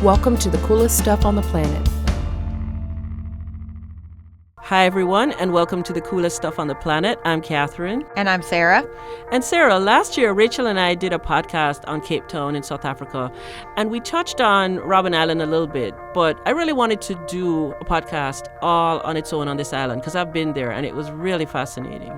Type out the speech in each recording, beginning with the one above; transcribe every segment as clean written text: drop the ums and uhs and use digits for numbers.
Welcome to the coolest stuff on the planet. Hi, everyone, and welcome to the coolest stuff on the planet. I'm Catherine. And I'm Sarah. And Sarah, last year, Rachel and I did a podcast on Cape Town in South Africa, and we touched on Robben Island a little bit, but I really wanted to do a podcast all on its own on this island because I've been there, and it was really fascinating.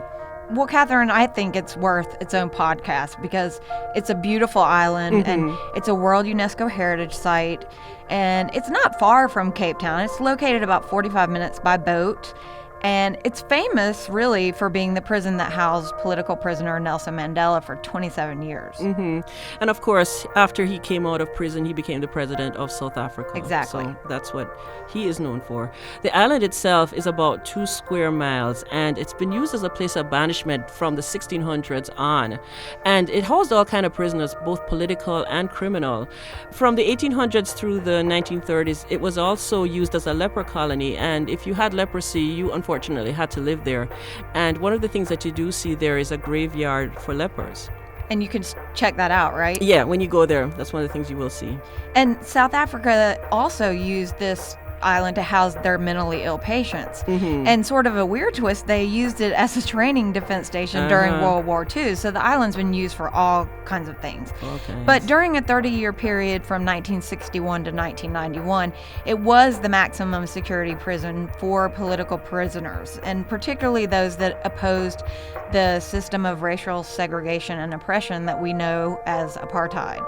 Well, Catherine, I think it's worth its own podcast because it's a beautiful island and it's a World UNESCO Heritage Site, and it's not far from Cape Town. It's located about 45 minutes by boat, and it's famous, really, for being the prison that housed political prisoner Nelson Mandela for 27 years. And of course, after he came out of prison, he became the president of South Africa. Exactly. So that's what he is known for. The island itself is about 2 square miles, and it's been used as a place of banishment from the 1600s on. And it housed all kind of prisoners, both political and criminal. From the 1800s through the 1930s, it was also used as a leper colony, and if you had leprosy, you unfortunately had to live there. And one of the things that you do see there is a graveyard for lepers. And you can check that out, right? Yeah, when you go there, that's one of the things you will see. And South Africa also used this island to house their mentally ill patients. And sort of a weird twist, they used it as a training defense station during World War II. So the island's been used for all kinds of things. Okay. But during a 30-year period from 1961 to 1991, it was the maximum security prison for political prisoners, and particularly those that opposed the system of racial segregation and oppression that we know as apartheid.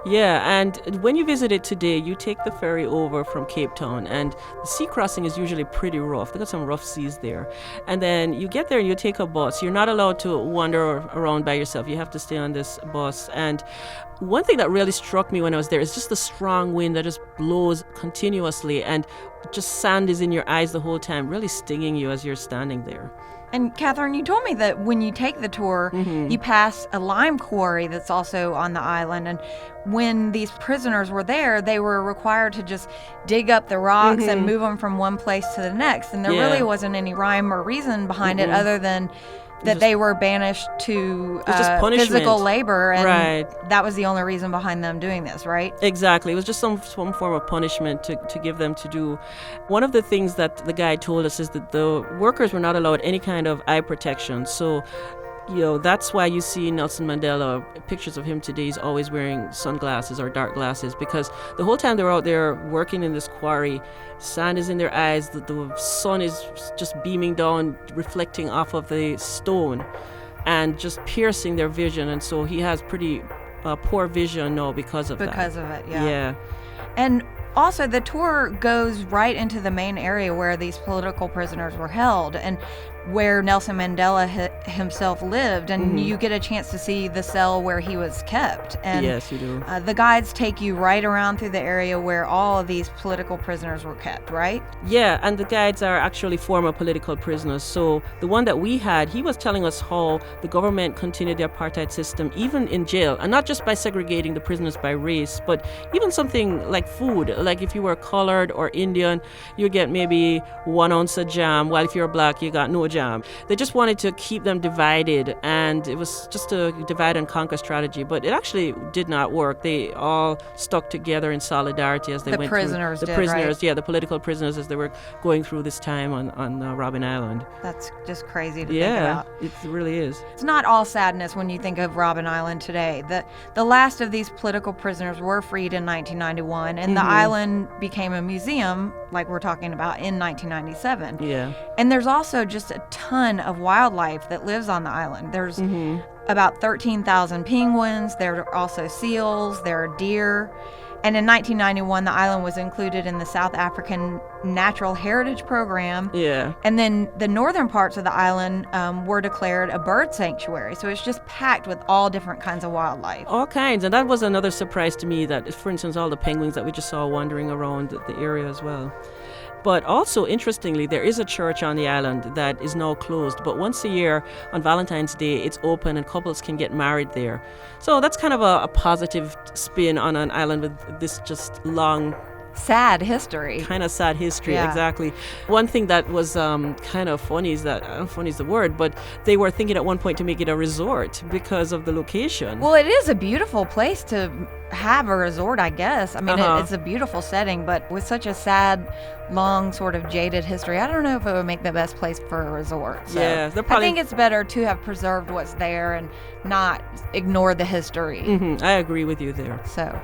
Yeah, and when you visit it today, you take the ferry over from Cape Town, and the sea crossing is usually pretty rough. They got some rough seas there. And then you get there and you take a bus. You're not allowed to wander around by yourself. You have to stay on this bus. And one thing that really struck me when I was there is just the strong wind that just blows continuously, and just sand is in your eyes the whole time, really stinging you as you're standing there. And Catherine, you told me that when you take the tour, you pass a lime quarry that's also on the island. And when these prisoners were there, they were required to just dig up the rocks and move them from one place to the next. And there really wasn't any rhyme or reason behind it other than that they were banished to physical labor, and that was the only reason behind them doing this, right? Exactly. It was just some form of punishment to give them to do. One of the things that the guide told us is that the workers were not allowed any kind of eye protection. So, that's why you see Nelson Mandela, pictures of him today, he's always wearing sunglasses or dark glasses, because the whole time they're out there working in this quarry, sand is in their eyes, the sun is just beaming down, reflecting off of the stone and just piercing their vision. And so he has pretty poor vision now because of that. Because of it, yeah. Yeah. And also, the tour goes right into the main area where these political prisoners were held and where Nelson Mandela himself lived, and you get a chance to see the cell where he was kept. And yes, you do. The guides take you right around through the area where all of these political prisoners were kept, right? Yeah, and the guides are actually former political prisoners. So the one that we had, he was telling us how the government continued the apartheid system even in jail, and not just by segregating the prisoners by race, but even something like food. Like if you were colored or Indian, you get maybe 1 ounce of jam, while if you're black, you got no jam. They just wanted to keep them divided, and it was just a divide and conquer strategy, but it actually did not work. They all stuck together in solidarity as they went through. The prisoners, right? The political prisoners, as they were going through this time on Robben Island. That's just crazy to think about. Yeah, it really is. It's not all sadness when you think of Robben Island today. The last of these political prisoners were freed in 1991, and the island became a museum, like we're talking about, in 1997. Yeah. And there's also just a ton of wildlife that lives on the island. There's about 13,000 penguins. There are also seals. There are deer. And in 1991, the island was included in the South African Natural Heritage Program. Yeah. And then the northern parts of the island were declared a bird sanctuary. So it's just packed with all different kinds of wildlife. All kinds. And that was another surprise to me, that, for instance, all the penguins that we just saw wandering around the area as well. But also, interestingly, there is a church on the island that is now closed. But once a year, on Valentine's Day, it's open and couples can get married there. So that's kind of a positive spin on an island with this just long sad history. Kind of sad history, yeah. Exactly. One thing that was kind of funny is that, I don't know if funny is the word, but they were thinking at one point to make it a resort because of the location. Well, it is a beautiful place to have a resort, I guess. I mean, it's a beautiful setting, but with such a sad, long, sort of jaded history, I don't know if it would make the best place for a resort. So Yeah, I think it's better to have preserved what's there and not ignore the history. I agree with you there. So,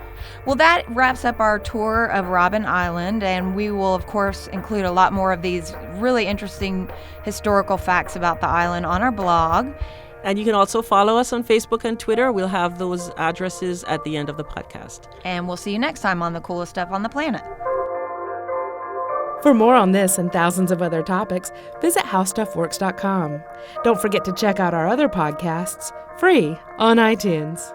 well, that wraps up our tour of Robben Island, and we will, of course, include a lot more of these really interesting historical facts about the island on our blog. And you can also follow us on Facebook and Twitter. We'll have those addresses at the end of the podcast. And we'll see you next time on The Coolest Stuff on the Planet. For more on this and thousands of other topics, visit howstuffworks.com. Don't forget to check out our other podcasts, free on iTunes.